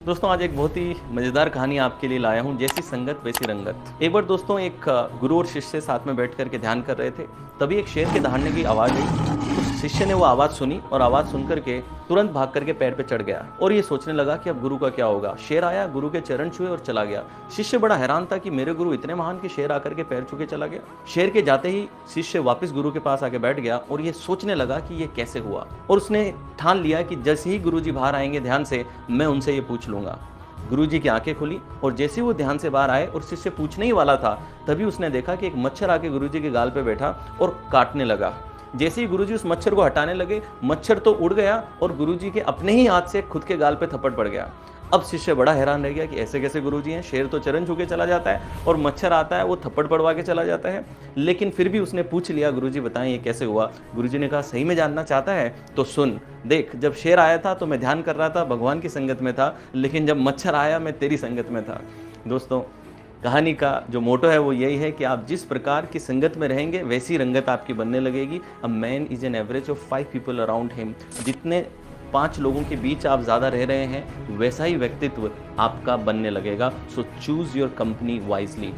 दोस्तों आज एक बहुत ही मज़ेदार कहानी आपके लिए लाया हूँ। जैसी संगत वैसी रंगत। एक बार दोस्तों एक गुरु और शिष्य साथ में बैठ कर के ध्यान कर रहे थे। तभी एक शेर के दहाड़ने की आवाज़ आई। उस शिष्य ने वो आवाज़ सुनी और आवाज़ सुन करके तुरंत भाग करके पैर पे चढ़ गया और ये सोचने लगा कि अब गुरु का क्या होगा। शेर आया, गुरु के चरण छुए और चला गया। शिष्य बड़ा हैरान था कि मेरे गुरु इतने महान कि शेर आकर के पैर छू के चला गया। शेर के जाते ही शिष्य वापस गुरु के पास आके बैठ गया और ये सोचने लगा कि ये कैसे हुआ। और उसने ठान लिया कि जैसे ही गुरु जी बाहर आएंगे ध्यान से, मैं उनसे ये पूछ लूंगा। गुरुजी की आंखें खुली और जैसे ही वो ध्यान से बाहर आए और शिष्य पूछने ही वाला था, तभी उसने देखा कि एक मच्छर आके गुरुजी के गाल पे बैठा और काटने लगा। जैसे ही गुरुजी उस मच्छर को हटाने लगे, मच्छर तो उड़ गया और गुरुजी के अपने ही हाथ से खुद के गाल पे थप्पड़ पड़ गया। अब शिष्य बड़ा हैरान रह गया कि ऐसे कैसे गुरुजी हैं, शेर तो चरण छू के चला जाता है और मच्छर आता है वो थप्पड़ पड़वा के चला जाता है। लेकिन फिर भी उसने पूछ लिया, गुरुजी बताएं ये कैसे हुआ। गुरुजी ने कहा सही में जानना चाहता है तो सुन, देख जब शेर आया था तो मैं ध्यान कर रहा था, भगवान की संगत में था, लेकिन जब मच्छर आया मैं तेरी संगत में था। दोस्तों कहानी का जो मोटो है वो यही है कि आप जिस प्रकार की संगत में रहेंगे वैसी रंगत आपकी बनने लगेगी। A man is an average of 5 people around him. जितने 5 लोगों के बीच आप ज़्यादा रह रहे हैं वैसा ही व्यक्तित्व आपका बनने लगेगा। सो चूज़ योर कंपनी वाइजली।